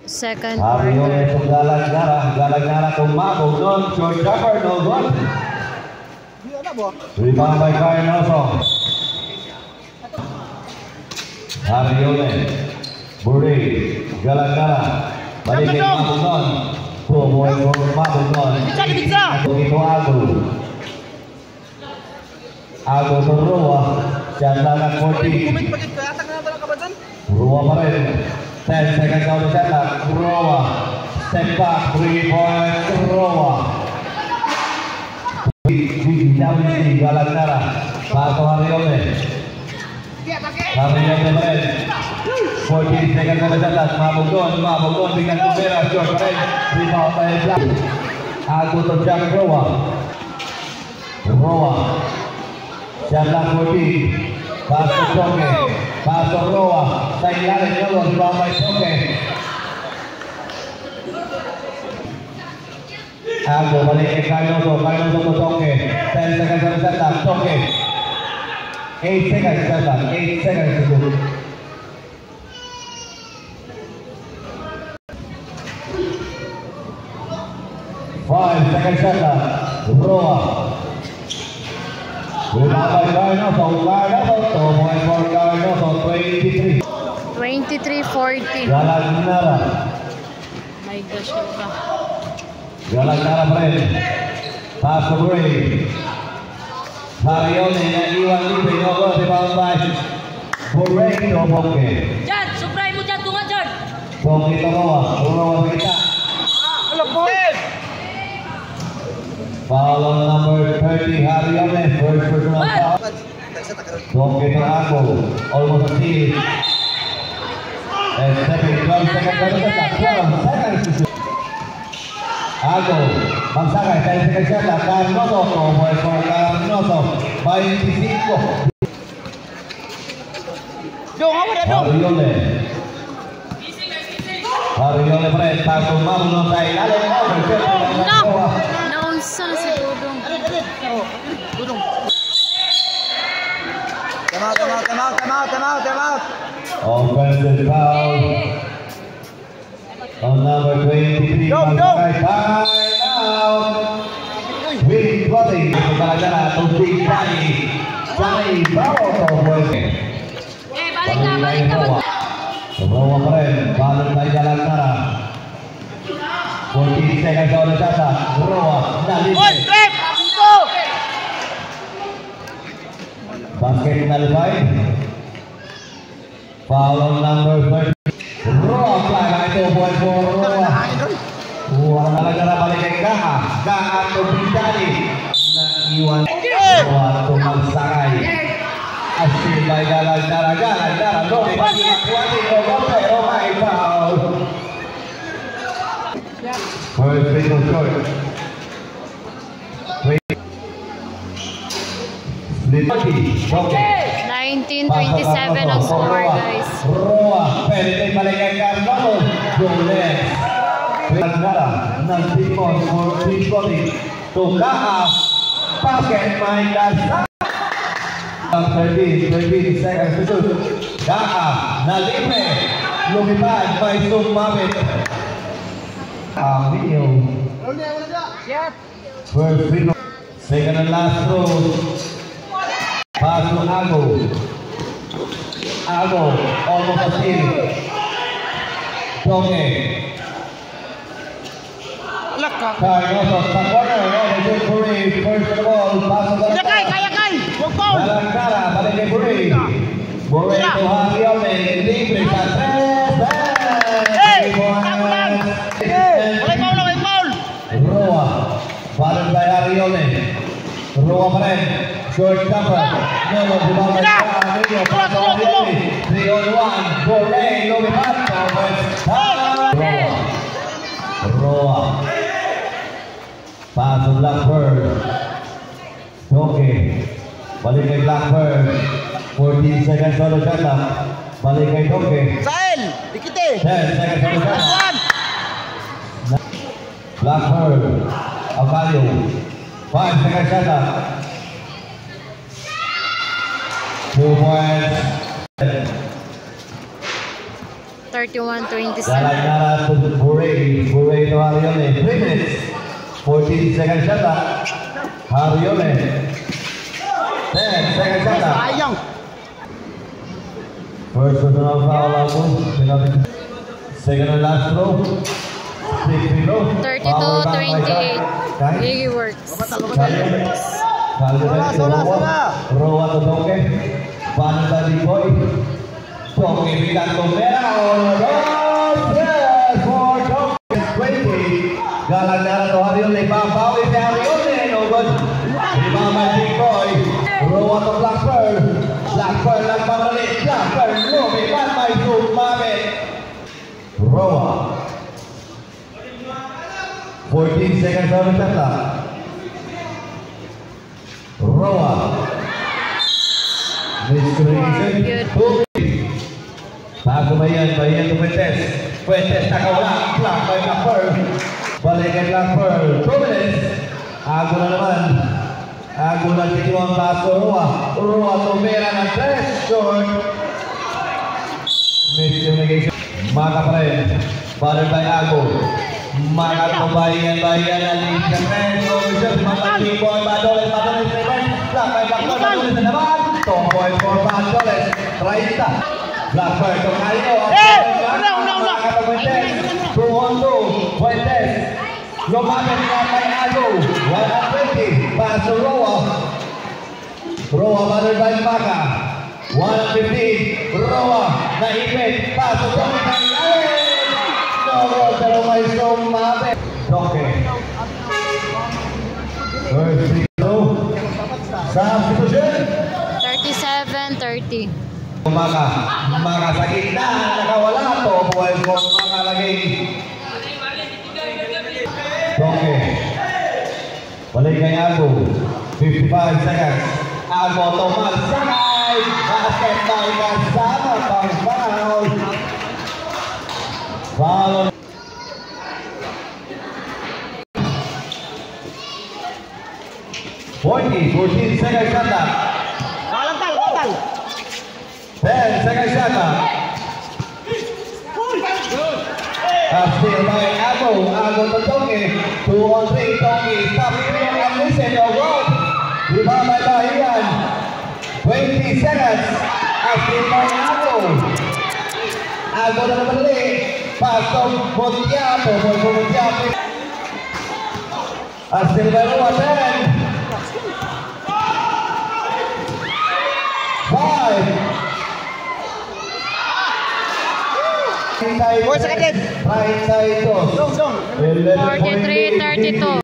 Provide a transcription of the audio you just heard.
Second Hariones quarter. galag-gara tumabog doon. Short jumper, no good. Rebound by Carnoso. Hariones, Buri, galag-gara. Balikin mabog doon. Tumoy mo mabog doon. Ito Ago. Ago to Rua. Siya lang 40. Rua pa rin. 10 seconds on the shot clock. Rua. Step back. 3-point. Rua. WC. Galag-gara. Paso Hariones. Hariones pa rin. 14 seconds on the shot clock. Mabog doon. Bigyan Kumera. Short pa rin. Rebound by Black. Ago to Jack Rua. Rua. Shot clock 14. Paso Choke. Paso Rua. Sa ilalim nyo. Rebound by Choke. Ago balik kay Carnoso. Carnoso to Choke. 10 seconds on the shot clock. Choke. 8 seconds shot clock. 8 seconds to go. 5 seconds shot clock. Rua. Rebound by Carnoso. 2 points for Carnoso. 23. 23-40. Galag-gara. My gosh, diba? Galag-gara pa rin. Pass to Bray. Hariones naiwan libre. No good. Rebound by Bray to Bonke. Jan, subray mo dyan, tunga dyan. Bonke to Roa. Roa sa kita. Foul on number 30. Hariones. First personal foul. Bonke to Ago. Almost a steal. And stepping 12 seconds. 12 seconds to shoot. Ago. Magsakay. 10 seconds shot clock. Carnoso. 2 points for Carnoso. 25. Hariones. Hariones pa rin. Pasok Mamuno sa ilalim. Naunsa na si Dudong. Time out. Offensive foul on number 23. Magsakay. Time out. Winning plotting. Galag-gara. Tubig Bani. Sani. Bravo to Buweke. Balik ka. Roa pa rin. Balon tayo Galag-gara. 14 seconds on the shot clock. Roa. Nalibre. Basket nalibre. Foul on number 30. Roa flag. Ito buwan po Roa. Huwag Galag-gara balik kay Gaha. Gaha to Bintani. Naiwan. Roa to Magsakay. Asin by Galag-gara. Dobi bagi Makwati. Pero may foul. First single short. Split. Okay. 19-27 ang score, guys. Roa. Pwede tayo balik kay Carnoso. Goles. Galag-gara. Nag-tipon for Pincoli. To Gaha. Basket may Gaha. 13 seconds to shoot. Gaha. Nalibre. Lumipad. May sumabit. Video. First single. Second and last throw. Pass to Ago. Almost a steal. Choke. Carnoso sa corner. Buri. First of all. Pass to Galag-gara. Balik kay Buri. Buri to Hariones. Libre sa 3. Roa. Balon by Hariones. Roa pa rin. Short jumper. No, rebound by Carnoso. Pass to Hariones. 3-on-1. Buri. Lumipad. Roa. Pass to Blackbird. Choke. Balik kay Blackbird. 14 seconds on the shot clock. Balik kay Choke. Sahel, dikite. 10 seconds on the shot clock. Blackbird. Avalio. 5 seconds shot clock. 2 points. 31-27. Galang-galang to Buray. Buray to Harione. 3 minutes. 14 seconds shot clock. Harione. 10 seconds shot clock. Sayang. First personal foul ako. Second and last throw. 32-28. Biggie works. Roa to Doke. Banda di Boy. Doke bilang Domera. For Doke 20. Galang-galang to Harione. Babawi si Harione. No good. Mama di Boy. Roa to Blackburn. Blackburn lang pamalit. Blackburn. Lumipat may sumamit. Roa. 14 seconds on the shot clock. Roa. Miscommunication. Bago Bayan to Fuentes. Fuentes nakawala. Block by Blackburn. Balik kay Blackburn. 2 minutes. Ago na naman. Ago na dito ang paso Roa. Roa tumira ng 3. Short. Miscommunication. Maka pa rin. Balik by Ago. Mga kabayan-bayan ang internet. Mga T-Boy, Badoles, Seven. Blackburn, Blackburn, Badoles na naman. Tomboy for Badoles. 30. Blackburn, Tocayo. Una. Mga Fuentes. 2-on-2. Fuentes. Lumapit na kay Ago. 120. Paso Roa. Roa, Badoles by Maka. 115. Roa. Naipit. Paso Tomboy. Pero may sumabit. Okay. First free throw. Substitution. 37-30. Maka sa gitna. Nakawala to. Buhay ko Maka lagi. Okay. Balik kay Ago. 55 seconds. Ago Tomas. Sakay. Basketball kasama pang foul. Foul. 14 seconds shot clock. Walang 10 seconds shot clock. Steal by Ago. Ago to Toki. 2-on-3. Toki. Stop it. And listen. No good. Rebound by Bahian. 20 seconds. Steal by Ago. Ago na nabali. Pasok Montiapo. Montiapo. Steal by Roa. 10. 5. Boy, sa kapit. 32. 43-32.